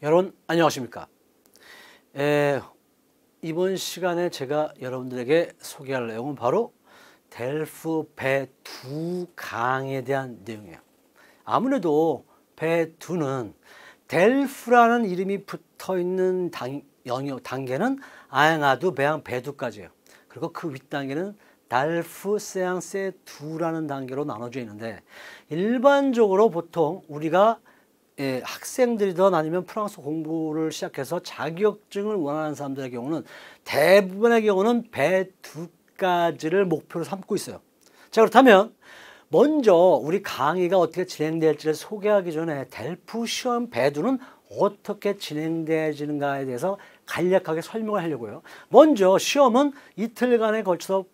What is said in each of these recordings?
여러분 안녕하십니까? 이번 시간에 제가 여러분들에게 소개할 내용은 바로 델프 배2 강에 대한 내용이에요. 아무래도 배2는 델프라는 이름이 붙어있는 영역 단계는 아양아두, 배양, 배두까지예요. 그리고 그 윗단계는 달프, 세양, 세2라는 단계로 나눠져 있는데, 일반적으로 보통 우리가 학생들이든 아니면 프랑스 공부를 시작해서 자격증을 원하는 사람들의 경우는 대부분의 경우는 배2까지를 목표로 삼고 있어요. 자, 그렇다면 먼저 우리 강의가 어떻게 진행될지를 소개하기 전에 델프 시험 배2는 어떻게 진행되지는가에 대해서 간략하게 설명을 하려고요. 먼저 시험은 이틀간에 걸쳐서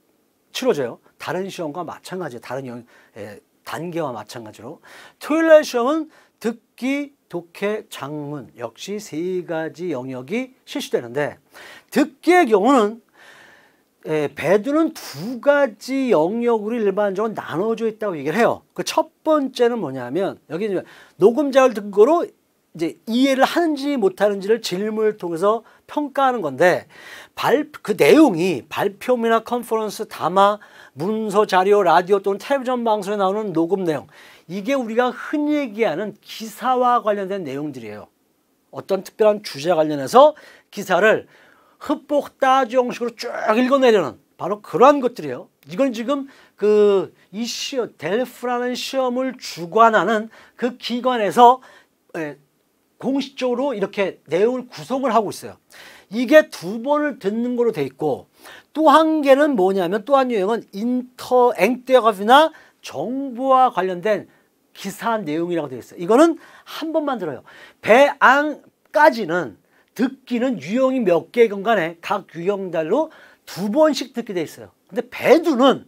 치러져요. 다른 시험과 마찬가지예요. 다른 단계와 마찬가지로 토요일날 시험은 듣기, 독해, 작문 역시 세 가지 영역이 실시되는데, 듣기의 경우는 배2는 두 가지 영역으로 일반적으로 나눠져 있다고 얘기를 해요. 그 첫 번째는 뭐냐면, 여기 이제 녹음자를 듣고로 이제 이해를 하는지 못하는지를 질문을 통해서 평가하는 건데, 그 내용이 발표문이나 컨퍼런스, 담화, 문서, 자료, 라디오 또는 텔레비전 방송에 나오는 녹음 내용, 이게 우리가 흔히 얘기하는 기사와 관련된 내용들이에요. 어떤 특별한 주제 관련해서 기사를 흡복 따주 형식으로 쭉 읽어내려는 바로 그러한 것들이에요. 이건 지금 이 시험, 델프라는 시험을 주관하는 그 기관에서 공식적으로 이렇게 내용을 구성을 하고 있어요. 이게 두 번을 듣는 거로 돼 있고, 또 한 개는 뭐냐면, 또 한 유형은 앵떼거비나 정보와 관련된 기사 내용이라고 되어 있어요. 이거는 한 번만 들어요. 배앙까지는 듣기는 유형이 몇 개건 간에 각 유형별로 두 번씩 듣게 되어 있어요. 근데 배2는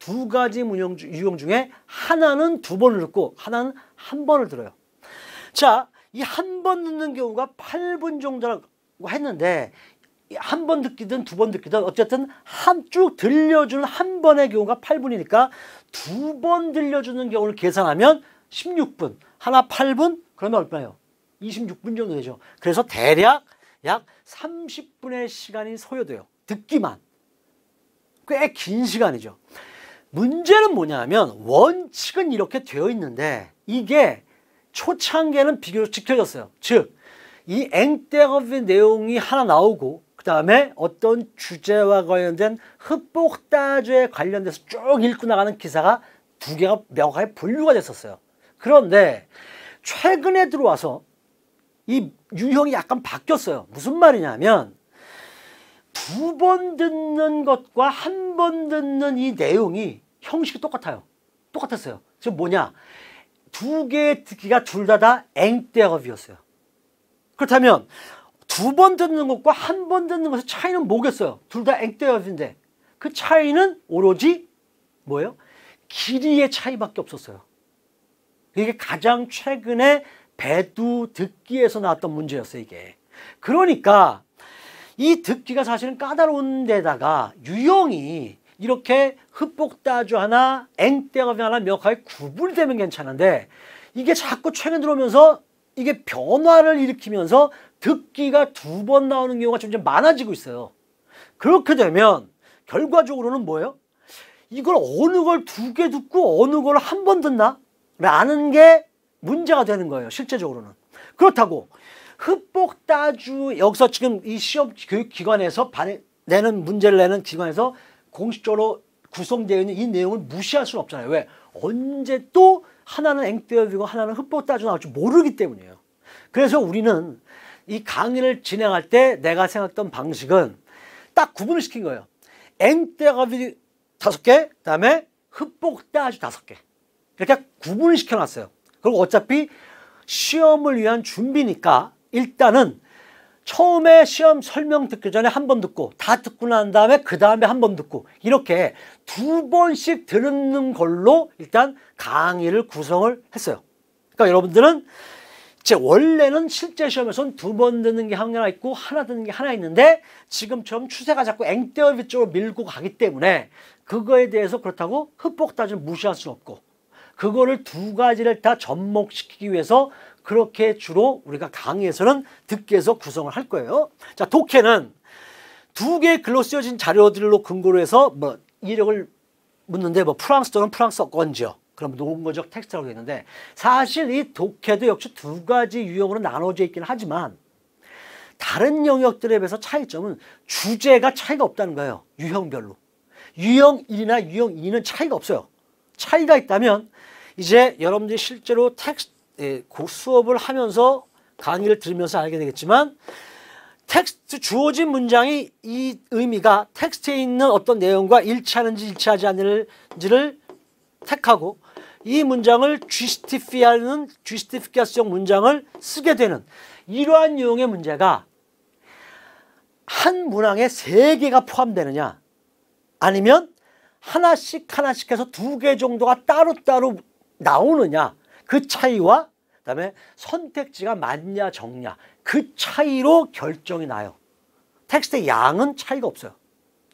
두 가지 유형 중에 하나는 두 번을 듣고 하나는 한 번을 들어요. 자, 이 한 번 듣는 경우가 8분 정도라고 했는데, 한 번 듣기든 두 번 듣기든 어쨌든 쭉 들려주는 한 번의 경우가 8분이니까 두 번 들려주는 경우를 계산하면 16분, 하나 8분, 그러면 얼마예요? 26분 정도 되죠. 그래서 대략 약 30분의 시간이 소요돼요. 듣기만. 꽤 긴 시간이죠. 문제는 뭐냐면, 원칙은 이렇게 되어 있는데 이게 초창기에는 비교적 지켜졌어요. 즉, 이 앵떼거비 내용이 하나 나오고, 그 다음에 어떤 주제와 관련된 흡복다주에 관련돼서 쭉 읽고 나가는 기사가 두 개가 명확하게 분류가 됐었어요. 그런데 최근에 들어와서 이 유형이 약간 바뀌었어요. 무슨 말이냐면, 두 번 듣는 것과 한 번 듣는 이 내용이 형식이 똑같았어요. 지금 뭐냐? 두 개의 듣기가 둘 다 앵떼거비였어요. 그렇다면 두 번 듣는 것과 한 번 듣는 것의 차이는 뭐겠어요? 둘 다 앵떼거비인데 그 차이는 오로지 뭐예요? 길이의 차이밖에 없었어요. 이게 가장 최근에 배2 듣기에서 나왔던 문제였어요, 이게. 그러니까 이 듣기가 사실은 까다로운 데다가 유형이 이렇게 흡복다주 하나, 앵떼거비 하나 명확하게 구분되면 괜찮은데, 이게 자꾸 최근 들어오면서 이게 변화를 일으키면서 듣기가 두 번 나오는 경우가 점점 많아지고 있어요. 그렇게 되면 결과적으로는 뭐예요? 이걸 어느 걸 두 개 듣고 어느 걸 한 번 듣나? 라는 게 문제가 되는 거예요, 실제적으로는. 그렇다고 흡복다주, 여기서 지금 이 시험 교육기관에서 문제를 내는 기관에서 공식적으로 구성되어 있는 이 내용을 무시할 수는 없잖아요. 왜? 언제 또 하나는 앵떼거비고 하나는 흡복다주 나올지 모르기 때문이에요. 그래서 우리는 이 강의를 진행할 때 내가 생각했던 방식은 딱 구분을 시킨 거예요. 앵떼거비 5개, 그 다음에 흡복다주 5개. 이렇게 구분을 시켜놨어요. 그리고 어차피 시험을 위한 준비니까 일단은 처음에 시험 설명 듣기 전에 한 번 듣고, 다 듣고 난 다음에 그 다음에 한 번 듣고, 이렇게 두 번씩 듣는 걸로 일단 강의를 구성을 했어요. 그러니까 여러분들은 원래는 실제 시험에서는 두 번 듣는 게 하나 있고 하나 듣는 게 하나 있는데, 지금처럼 추세가 자꾸 앵떼거비 쪽으로 밀고 가기 때문에 그거에 대해서 그렇다고 흡복다주를 무시할 수는 없고, 그거를 두 가지를 다 접목시키기 위해서 그렇게 주로 우리가 강의에서는 듣기 위해서 구성을 할 거예요. 자, 독해는 두 개의 글로 쓰여진 자료들로 근거로 해서 뭐 이력을 묻는데 뭐 프랑스어는 프랑스어건지요. 그럼 논거적 텍스트라고 되어 있는데 사실 이 독해도 역시 두 가지 유형으로 나눠져 있긴 하지만 다른 영역들에 비해서 차이점은 주제가 차이가 없다는 거예요. 유형별로. 유형 1이나 유형 2는 차이가 없어요. 차이가 있다면 이제 여러분들이 실제로 수업을 하면서 강의를 들으면서 알게 되겠지만 텍스트 주어진 문장이 이 의미가 텍스트에 있는 어떤 내용과 일치하는지 일치하지 않는지를 택하고 이 문장을 주스티피케이션 문장을 쓰게 되는 이러한 유형의 문제가 한 문항에 3개가 포함되느냐 아니면 하나씩 해서 2개 정도가 따로따로 나오느냐 그 차이와 그다음에 선택지가 많냐 적냐 그 차이로 결정이 나요. 텍스트의 양은 차이가 없어요.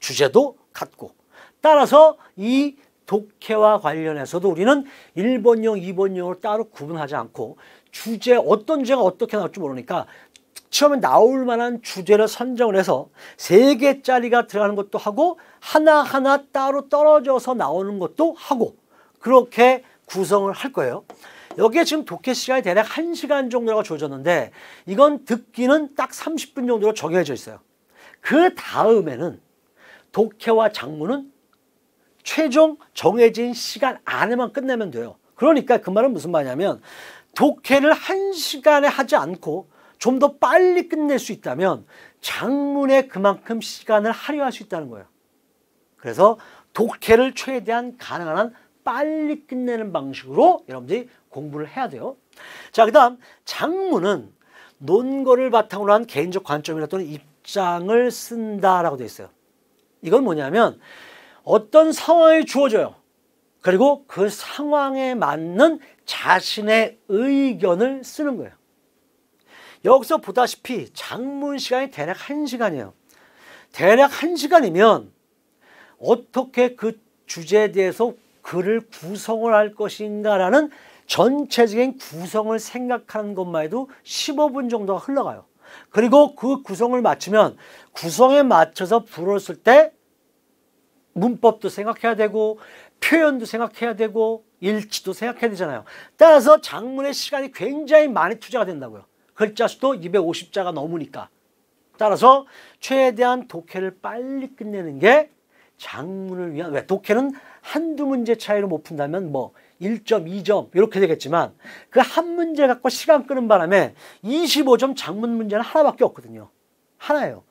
주제도 같고 따라서 이 독해와 관련해서도 우리는 1번용, 2번용을 따로 구분하지 않고 주제 어떤 주제가 어떻게 나올지 모르니까 처음에 나올 만한 주제를 선정을 해서 3개짜리가 들어가는 것도 하고 하나하나 따로 떨어져서 나오는 것도 하고 그렇게 구성을 할 거예요. 여기에 지금 독해 시간이 대략 1시간 정도가 주어졌는데 이건 듣기는 딱 30분 정도로 정해져 있어요. 그 다음에는 독해와 작문은 최종 정해진 시간 안에만 끝내면 돼요. 그러니까 그 말은 무슨 말이냐면 독해를 1시간에 하지 않고 좀 더 빨리 끝낼 수 있다면 작문에 그만큼 시간을 할애할 수 있다는 거예요. 그래서 독해를 최대한 가능한 한 빨리 끝내는 방식으로 여러분들이 공부를 해야 돼요. 자, 그 다음 작문은 논거를 바탕으로 한 개인적 관점이나 또는 입장을 쓴다라고 되어 있어요. 이건 뭐냐면 어떤 상황이 주어져요. 그리고 그 상황에 맞는 자신의 의견을 쓰는 거예요. 여기서 보다시피 작문 시간이 대략 1시간이에요. 대략 1시간이면 어떻게 그 주제에 대해서 글을 구성을 할 것인가라는 전체적인 구성을 생각하는 것만 해도 15분 정도가 흘러가요. 그리고 그 구성을 마치면 구성에 맞춰서 불을 쓸 때 문법도 생각해야 되고 표현도 생각해야 되고 일치도 생각해야 되잖아요. 따라서 작문의 시간이 굉장히 많이 투자가 된다고요. 글자 수도 250자가 넘으니까. 따라서 최대한 독해를 빨리 끝내는 게 작문을 위한, 왜? 독해는 한두 문제 차이로 못 푼다면 뭐 1점, 2점 이렇게 되겠지만 그 한 문제 갖고 시간 끄는 바람에 25점 작문 문제는 하나밖에 없거든요. 하나예요.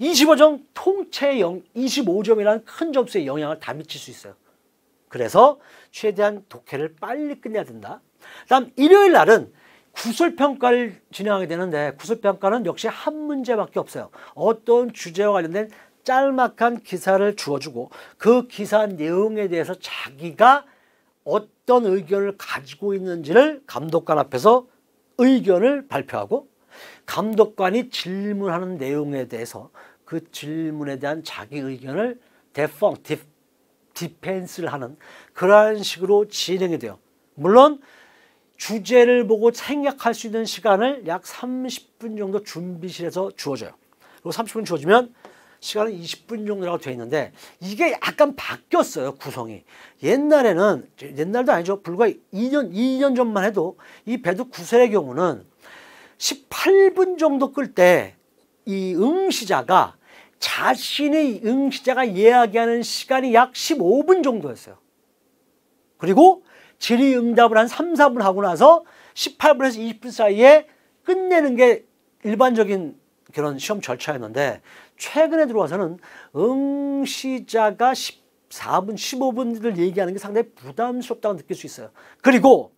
25점 통째 25점이라는 큰 점수에 영향을 다 미칠 수 있어요. 그래서 최대한 독해를 빨리 끝내야 된다. 다음 일요일 날은 구술평가를 진행하게 되는데 구술평가는 역시 한 문제밖에 없어요. 어떤 주제와 관련된 짤막한 기사를 주어주고 그 기사 내용에 대해서 자기가 어떤 의견을 가지고 있는지를 감독관 앞에서 의견을 발표하고 감독관이 질문하는 내용에 대해서 그 질문에 대한 자기 의견을 디펜스를 하는 그러한 식으로 진행이 돼요. 물론 주제를 보고 생각할 수 있는 시간을 약 30분 정도 준비실에서 주어져요. 그리고 30분 주어지면 시간은 20분 정도라고 되어 있는데 이게 약간 바뀌었어요. 구성이. 옛날도 아니죠. 불과 2년 전만 해도 이 배두 구설의 경우는 18분 정도 끌 때 이 응시자가 자신의 응시자가 이야기하는 시간이 약 15분 정도였어요. 그리고 질의응답을 한 3, 4분 하고 나서 18분에서 20분 사이에 끝내는 게 일반적인 그런 시험 절차였는데 최근에 들어와서는 응시자가 14분, 15분을 얘기하는 게 상당히 부담스럽다고 느낄 수 있어요. 그리고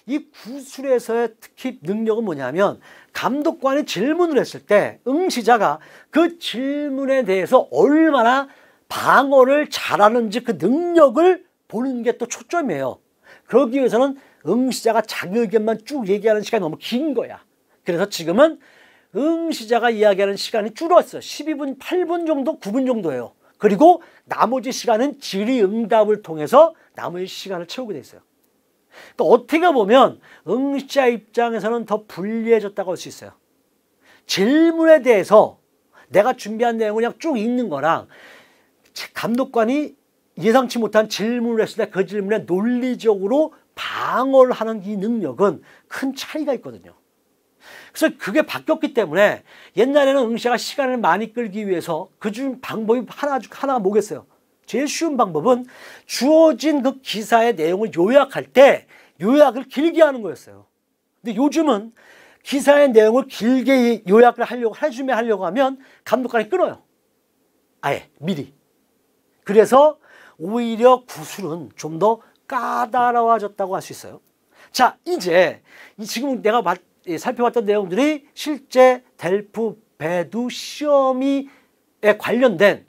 이 구술에서의 특히 능력은 뭐냐면 감독관이 질문을 했을 때 응시자가 그 질문에 대해서 얼마나 방어를 잘하는지 그 능력을 보는 게 또 초점이에요. 그러기 위해서는 응시자가 자기 의견만 쭉 얘기하는 시간이 너무 긴 거야. 그래서 지금은 응시자가 이야기하는 시간이 줄었어요. 12분, 8분 정도, 9분 정도예요. 그리고 나머지 시간은 질의응답을 통해서 나머지 시간을 채우게 돼 있어요. 그러니까 어떻게 보면 응시자 입장에서는 더 불리해졌다고 할 수 있어요. 질문에 대해서 내가 준비한 내용을 그냥 쭉 읽는 거랑 감독관이 예상치 못한 질문을 했을 때 그 질문에 논리적으로 방어를 하는 이 능력은 큰 차이가 있거든요. 그래서 그게 바뀌었기 때문에 옛날에는 응시자가 시간을 많이 끌기 위해서 그중 방법이 하나가 뭐겠어요? 제일 쉬운 방법은 주어진 그 기사의 내용을 요약할 때 요약을 길게 하는 거였어요. 근데 요즘은 기사의 내용을 길게 요약을 하려고 하면 감독관이 끊어요. 아예 미리. 그래서 오히려 구술은 좀 더 까다로워졌다고 할 수 있어요. 자, 이제 지금 내가 살펴봤던 내용들이 실제 델프, 배두 시험에 관련된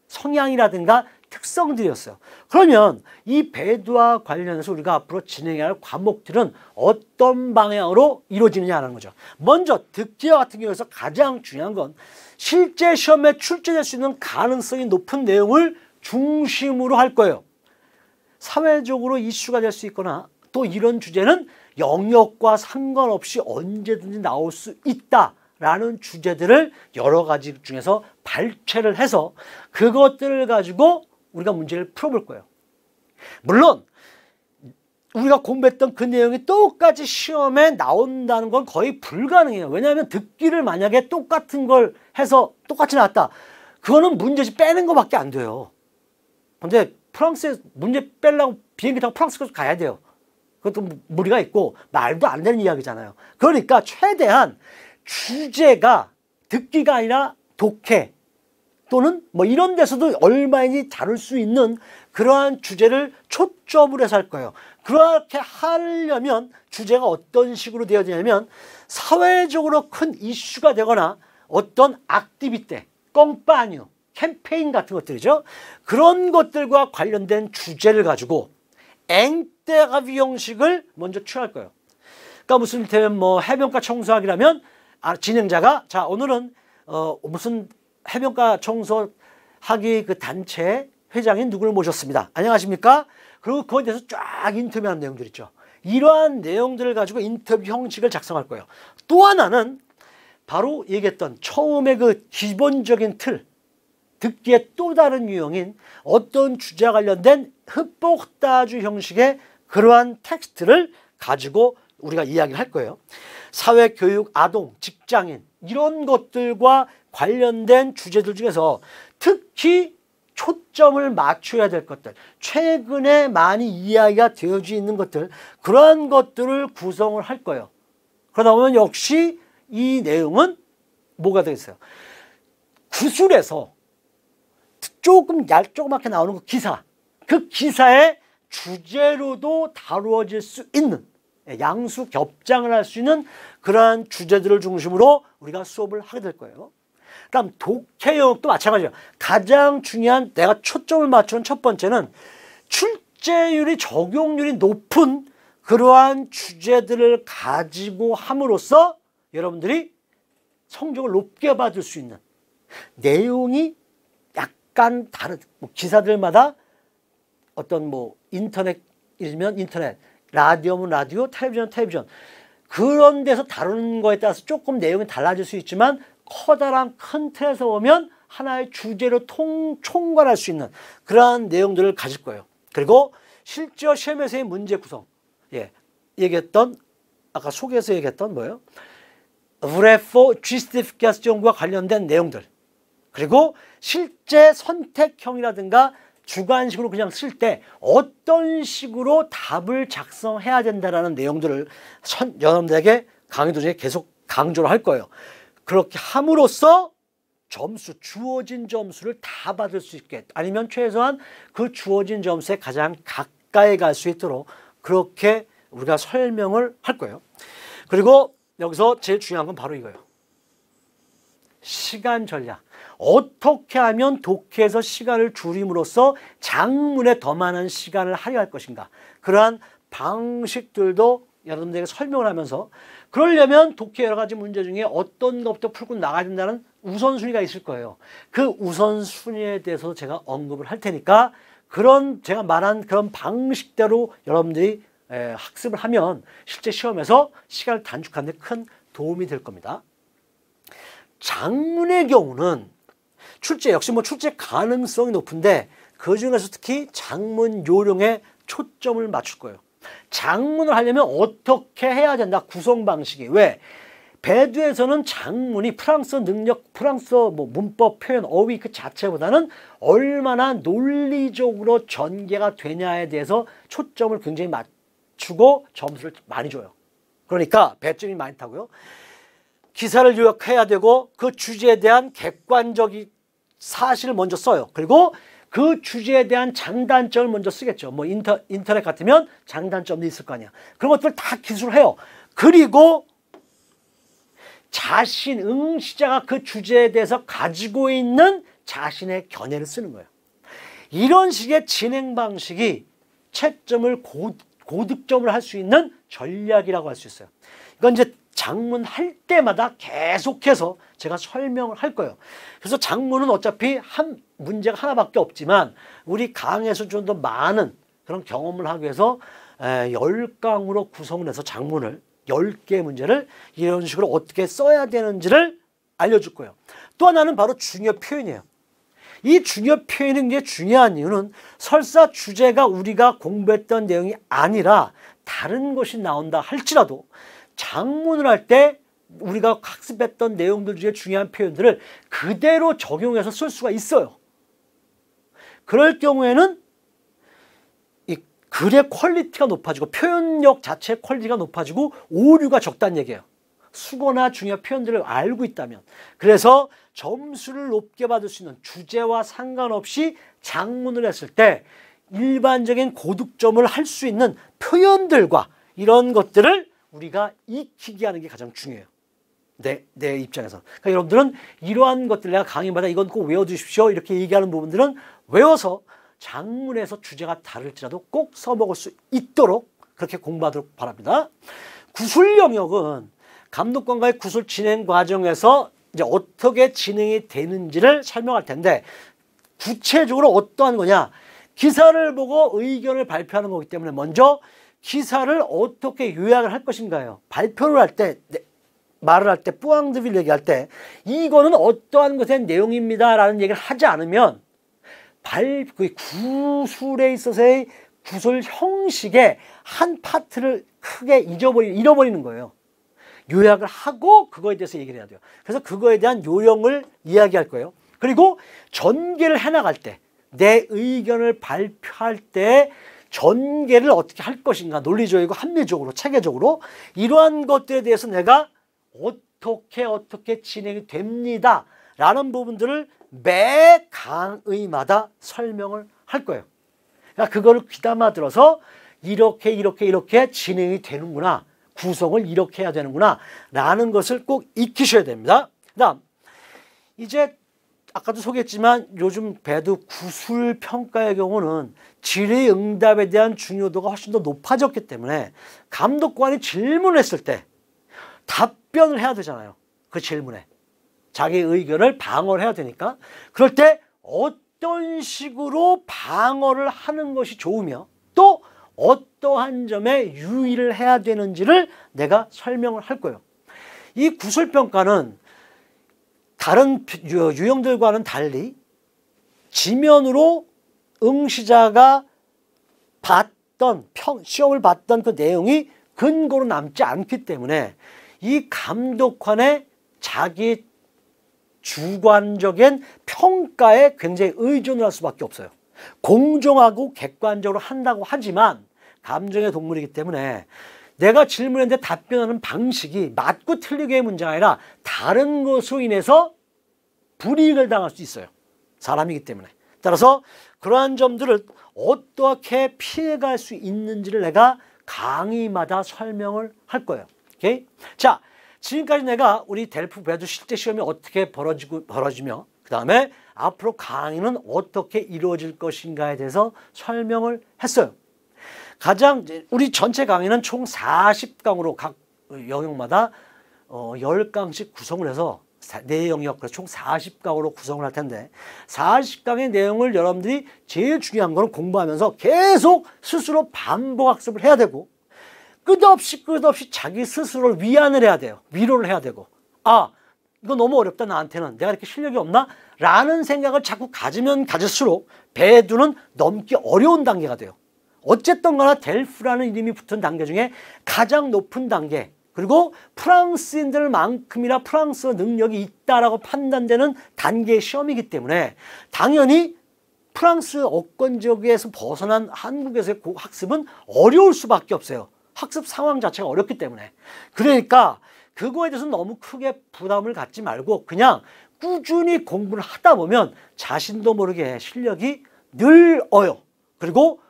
성향이라든가 특성들이었어요. 그러면 이 배두와 관련해서 우리가 앞으로 진행해야 할 과목들은 어떤 방향으로 이루어지느냐는 거죠. 먼저 듣기와 같은 경우에서 가장 중요한 건 실제 시험에 출제될 수 있는 가능성이 높은 내용을 중심으로 할 거예요. 사회적으로 이슈가 될 수 있거나 또 이런 주제는 영역과 상관없이 언제든지 나올 수 있다라는 주제들을 여러 가지 중에서 발췌를 해서 그것들을 가지고 우리가 문제를 풀어볼 거예요. 물론 우리가 공부했던 그 내용이 똑같이 시험에 나온다는 건 거의 불가능해요. 왜냐하면 듣기를 만약에 똑같은 걸 해서 똑같이 나왔다. 그거는 문제집 빼는 것밖에 안 돼요. 근데 프랑스에 문제 빼려고 비행기 타고 프랑스까지 가야 돼요. 그것도 무리가 있고 말도 안 되는 이야기잖아요. 그러니까 최대한 주제가 듣기가 아니라 독해 또는 뭐 이런 데서도 얼마인지 다룰 수 있는 그러한 주제를 초점으로 해서 할 거예요. 그렇게 하려면 주제가 어떤 식으로 되어야 되냐면 사회적으로 큰 이슈가 되거나 어떤 액티비테, 꽁파뉴, 캠페인 같은 것들이죠. 그런 것들과 관련된 주제를 가지고 앵떼가비 형식을 먼저 취할 거예요. 그러니까 무슨 뭐 해변가 청소하기라면 진행자가 자 오늘은 무슨 해변가 청소하기 그 단체 회장인 누구를 모셨습니다. 안녕하십니까? 그리고 그거에 대해서 쫙 인터뷰하는 내용들 있죠. 이러한 내용들을 가지고 인터뷰 형식을 작성할 거예요. 또 하나는 바로 얘기했던 처음에 그 기본적인 틀, 듣기의 또 다른 유형인 어떤 주제와 관련된 흑복다주 형식의 그러한 텍스트를 가지고 우리가 이야기를 할 거예요. 사회교육, 아동, 직장인 이런 것들과 관련된 주제들 중에서 특히 초점을 맞춰야 될 것들, 최근에 많이 이야기가 되어지고 있는 것들, 그러한 것들을 구성을 할 거예요. 그러다 보면 역시 이 내용은 뭐가 되겠어요? 구술에서 조금 조그맣게 나오는 그 기사, 그 기사의 주제로도 다루어질 수 있는 양수 겹장을 할 수 있는 그러한 주제들을 중심으로 우리가 수업을 하게 될 거예요. 그다음 독해 영역도 마찬가지예요. 가장 중요한 내가 초점을 맞추는 첫 번째는 출제율이 적용률이 높은 그러한 주제들을 가지고 함으로써 여러분들이 성적을 높게 받을 수 있는 내용이 약간 다른 기사들마다 어떤 뭐 인터넷이면 인터넷, 라디오면 라디오, 텔레비전 텔레비전 그런 데서 다루는 거에 따라서 조금 내용이 달라질 수 있지만 커다란 큰 틀에서 보면 하나의 주제로 총괄할 수 있는 그러한 내용들을 가질 거예요. 그리고 실제 시험에서의 문제 구성, 얘기했던 아까 소개에서 얘기했던 뭐예요? 브레포 주스티피케이션과 관련된 내용들, 그리고 실제 선택형이라든가 주관식으로 그냥 쓸 때 어떤 식으로 답을 작성해야 된다라는 내용들을 여러분들에게 강의 도중에 계속 강조를 할 거예요. 그렇게 함으로써 주어진 점수를 다 받을 수 있게, 아니면 최소한 그 주어진 점수에 가장 가까이 갈 수 있도록 그렇게 우리가 설명을 할 거예요. 그리고 여기서 제일 중요한 건 바로 이거예요. 시간 전략. 어떻게 하면 독해에서 시간을 줄임으로써 작문에 더 많은 시간을 할애할 것인가. 그러한 방식들도 여러분들에게 설명을 하면서, 그러려면 독해 여러 가지 문제 중에 어떤 것부터 풀고 나가야 된다는 우선순위가 있을 거예요. 그 우선순위에 대해서 제가 언급을 할 테니까 그런 제가 말한 그런 방식대로 여러분들이 학습을 하면 실제 시험에서 시간을 단축하는 데 큰 도움이 될 겁니다. 장문의 경우는 출제 역시 출제 가능성이 높은데 그중에서 특히 장문 요령에 초점을 맞출 거예요. 장문을 하려면 어떻게 해야 된다. 구성 방식이. 왜? 배두에서는 장문이 프랑스어 능력, 프랑스어 문법, 표현, 어휘 그 자체보다는 얼마나 논리적으로 전개가 되냐에 대해서 초점을 굉장히 맞추고 점수를 많이 줘요. 그러니까 배점이 많이 타고요. 기사를 요약해야 되고 그 주제에 대한 객관적인 사실을 먼저 써요. 그리고 그 주제에 대한 장단점을 먼저 쓰겠죠. 인터넷 같으면 장단점도 있을 거 아니야. 그런 것들 다 기술해요. 그리고 응시자가 그 주제에 대해서 가지고 있는 자신의 견해를 쓰는 거예요. 이런 식의 진행 방식이 채점을 고득점을 할 수 있는 전략이라고 할 수 있어요. 이건 이제 장문 할 때마다 계속해서 제가 설명을 할 거예요. 그래서 장문은 어차피 문제가 하나밖에 없지만 우리 강의에서 좀 더 많은 그런 경험을 하기 위해서 10강으로 구성을 해서 장문을 10개의 문제를 이런 식으로 어떻게 써야 되는지를 알려줄 거예요. 또 하나는 바로 중요 표현이에요. 이 중요 표현이 굉장히 중요한 이유는 설사 주제가 우리가 공부했던 내용이 아니라 다른 것이 나온다 할지라도 장문을 할 때 우리가 학습했던 내용들 중에 중요한 표현들을 그대로 적용해서 쓸 수가 있어요. 그럴 경우에는 이 글의 퀄리티가 높아지고 표현력 자체의 퀄리티가 높아지고 오류가 적다는 얘기예요. 수거나 중요한 표현들을 알고 있다면. 그래서 점수를 높게 받을 수 있는 주제와 상관없이 장문을 했을 때 일반적인 고득점을 할 수 있는 표현들과 이런 것들을 우리가 익히게 하는 게 가장 중요해요. 내 입장에서. 그러니까 여러분들은 이러한 것들 내가 강의마다 이건 꼭 외워두십시오 이렇게 얘기하는 부분들은 외워서 장문에서 주제가 다를지라도 꼭 써먹을 수 있도록 그렇게 공부하도록 바랍니다. 구술 영역은 감독관과의 구술 진행 과정에서 이제 어떻게 진행이 되는지를 설명할 텐데 구체적으로 어떠한 거냐. 기사를 보고 의견을 발표하는 거기 때문에 먼저 기사를 어떻게 요약을 할 것인가요. 발표를 할 때, 말을 할 때, 뿌앙드빌 얘기할 때 이거는 어떠한 것의 내용입니다 라는 얘기를 하지 않으면 구술에 있어서의 구술 형식의 한 파트를 크게 잃어버리는 거예요. 요약을 하고 그거에 대해서 얘기를 해야 돼요. 그래서 그거에 대한 요령을 이야기할 거예요. 그리고 전개를 해나갈 때, 내 의견을 발표할 때 전개를 어떻게 할 것인가, 논리적이고 합리적으로, 체계적으로 이러한 것들에 대해서 내가 어떻게 진행이 됩니다 라는 부분들을 매 강의마다 설명을 할 거예요. 그러니까 그거를 귀담아 들어서 이렇게 진행이 되는구나, 구성을 이렇게 해야 되는구나 라는 것을 꼭 익히셔야 됩니다. 그 다음 이제 아까도 소개했지만 요즘 배두 구술 평가의 경우는 질의응답에 대한 중요도가 훨씬 더 높아졌기 때문에 감독관이 질문을 했을 때 답변을 해야 되잖아요. 그 질문에 자기 의견을 방어를 해야 되니까 그럴 때 어떤 식으로 방어를 하는 것이 좋으며 또 어떠한 점에 유의를 해야 되는지를 내가 설명을 할 거예요. 이 구술평가는 다른 유형들과는 달리 지면으로 응시자가 시험을 봤던 그 내용이 근거로 남지 않기 때문에 이 감독관의 자기 주관적인 평가에 굉장히 의존을 할 수밖에 없어요. 공정하고 객관적으로 한다고 하지만 감정의 동물이기 때문에 내가 질문했는데 답변하는 방식이 맞고 틀리게의 문제가 아니라 다른 것으로 인해서 불이익을 당할 수 있어요. 사람이기 때문에. 따라서 그러한 점들을 어떻게 피해갈 수 있는지를 내가 강의마다 설명을 할 거예요. 오케이? 자, 지금까지 내가 우리 델프 배두 실제 시험이 어떻게 벌어지며 그 다음에 앞으로 강의는 어떻게 이루어질 것인가에 대해서 설명을 했어요. 우리 전체 강의는 총 40강으로 각 영역마다 10강씩 구성을 해서 내 영역 총 40강으로 구성을 할 텐데 40강의 내용을 여러분들이 제일 중요한 거는 공부하면서 계속 스스로 반복 학습을 해야 되고 끝없이 자기 스스로를 위안을 해야 돼요. 위로를 해야 되고, 아, 이거 너무 어렵다, 나한테는. 내가 이렇게 실력이 없나? 라는 생각을 자꾸 가지면 가질수록 배두는 넘기 어려운 단계가 돼요. 어쨌든 간에 델프라는 이름이 붙은 단계 중에 가장 높은 단계, 그리고 프랑스인들만큼이나 프랑스어 능력이 있다라고 판단되는 단계의 시험이기 때문에 당연히 프랑스 어권 지역에서 벗어난 한국에서의 학습은 어려울 수밖에 없어요. 학습 상황 자체가 어렵기 때문에. 그러니까 그거에 대해서 너무 크게 부담을 갖지 말고 그냥 꾸준히 공부를 하다 보면 자신도 모르게 실력이 늘어요. 그리고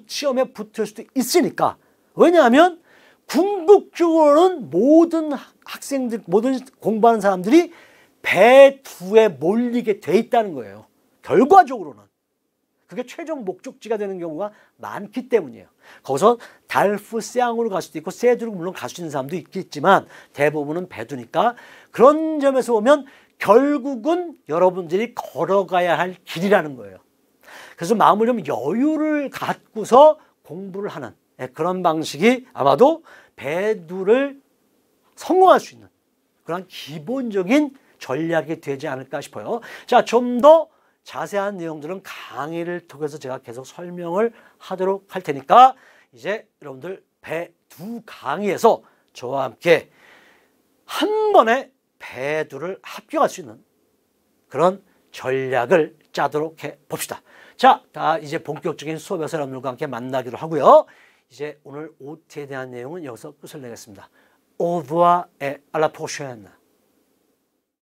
시험에 붙을 수도 있으니까. 왜냐하면 궁극적으로는 모든 학생들, 모든 공부하는 사람들이 배두에 몰리게 돼 있다는 거예요. 결과적으로는. 그게 최종 목적지가 되는 경우가 많기 때문이에요. 거기서 달프, 세앙으로 갈 수도 있고 세두로 물론 갈 수 있는 사람도 있겠지만 대부분은 배두니까 그런 점에서 보면 결국은 여러분들이 걸어가야 할 길이라는 거예요. 그래서 마음을 좀 여유를 갖고서 공부를 하는 그런 방식이 아마도 배두를 성공할 수 있는 그런 기본적인 전략이 되지 않을까 싶어요. 자, 좀 더 자세한 내용들은 강의를 통해서 제가 계속 설명을 하도록 할 테니까 이제 여러분들 배두 강의에서 저와 함께 한 번에 배두를 합격할 수 있는 그런 전략을 짜도록 해 봅시다. 자, 다 이제 본격적인 수업에서 여러분들과 함께 만나기로 하고요. 이제 오늘 OT에 대한 내용은 여기서 끝을 내겠습니다. Au revoir et à la prochaine.